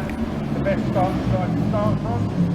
right, the best start the cycle starts on.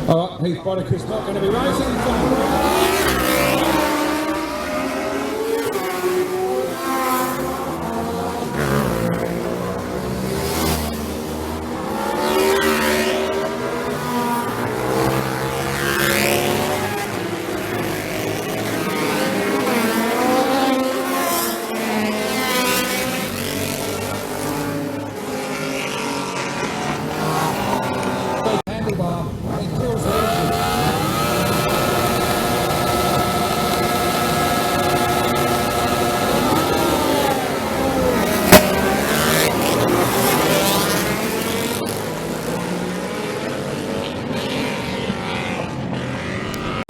All right, Heath Boddick is not going to be racing.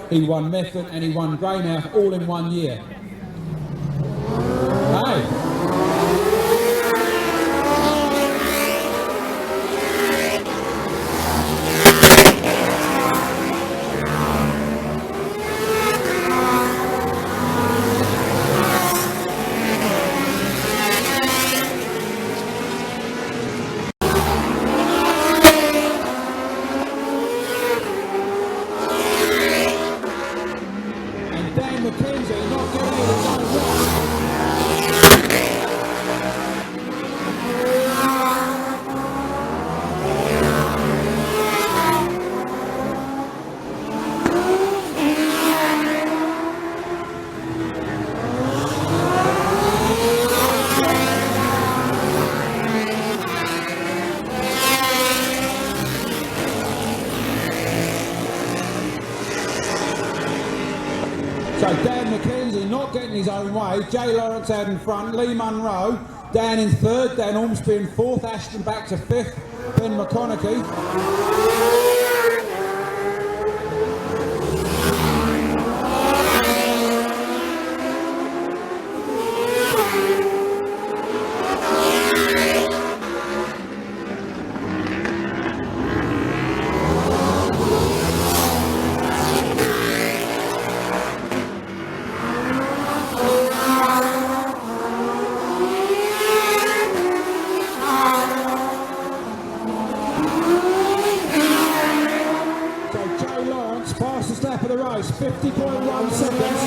He won Methven and he won Greymouth all in 1 year. Hey! So Dan McKenzie not getting his own way, Jay Lawrence out in front, Lee Munro, Dan in third, Dan Ormsby in fourth, Ashton back to fifth, Ben McConaughey. Fastest lap of the race, 50.1 seconds.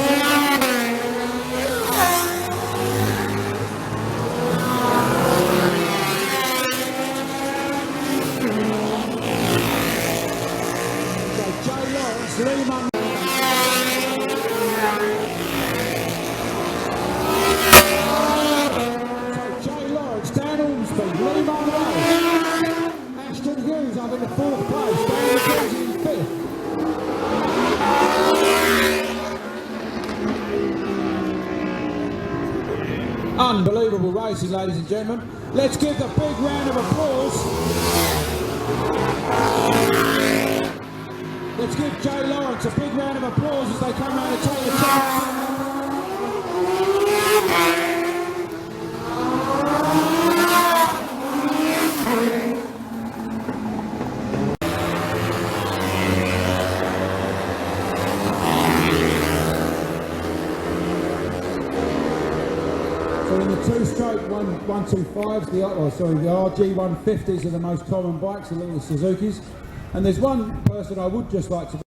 So Jay Lawrence, Lee Munro. So Jay Lawrence, Dan Ormsby, Lee Munro. Ashton Hughes up in the fourth place, Dan McKenzie in fifth. Unbelievable racing, ladies and gentlemen. Let's give a big round of applause. Let's give Jay Lawrence a big round of applause as they come round and take the chance. So in the two-stroke 125s, the RG150s are the most common bikes, along with Suzuki's. And there's one person I would just like to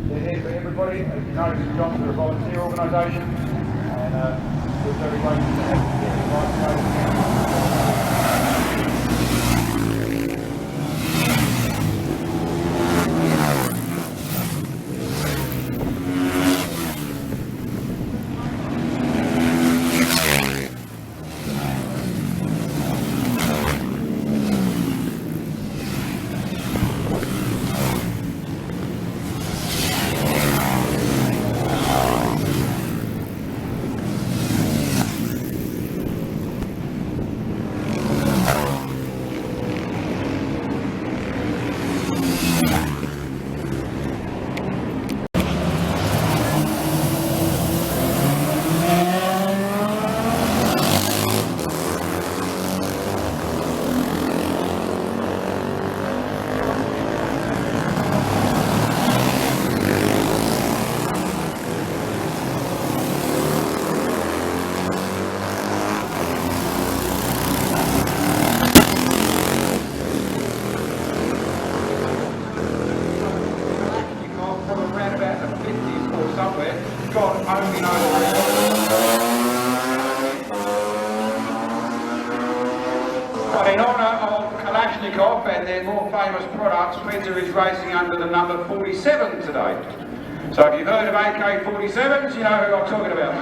They're there for everybody. As you notice, John's are a volunteer organisation, and we're very grateful to have God only knows. But in honour of Kalashnikov and their more famous products, Fedza is racing under the number 47 today. So if you've heard of AK-47s, you know who I'm talking about.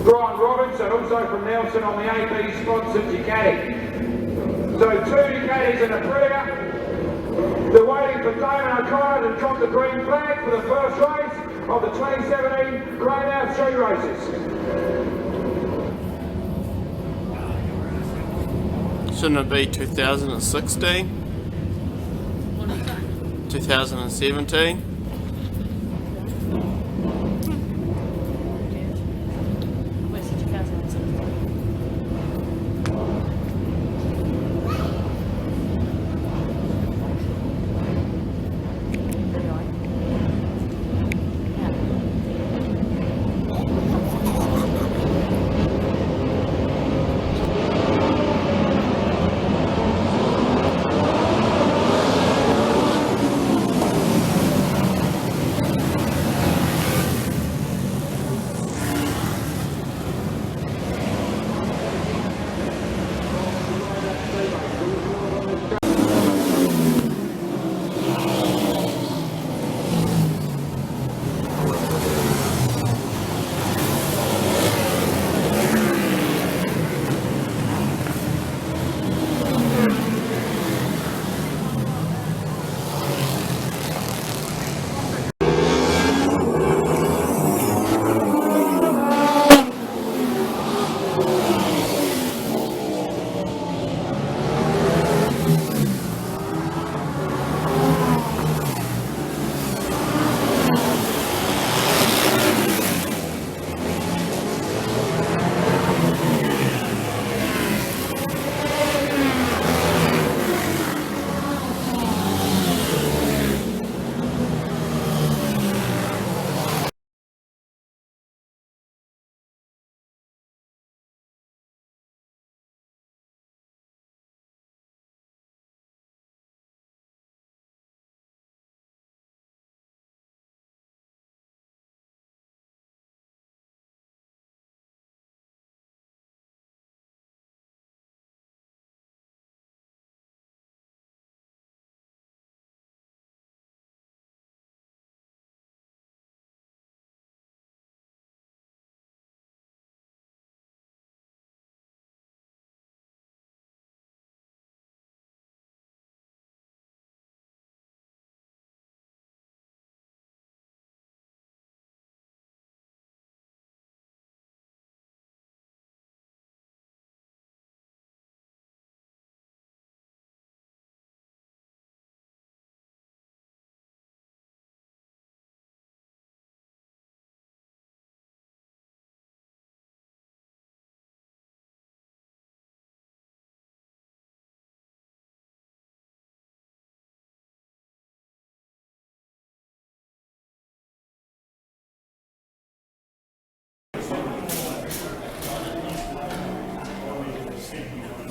Brian Robinson, also from Nelson on the AB sponsored Ducati. So 2 Ducatis and a Preda. They're waiting for Damon O'Connor to drop the green flag for the first race of the 2017 Greyhound Street Races. Shouldn't it be 2016? 2017? Where's the 2016?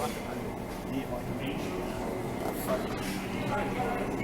Yeah, like a bench.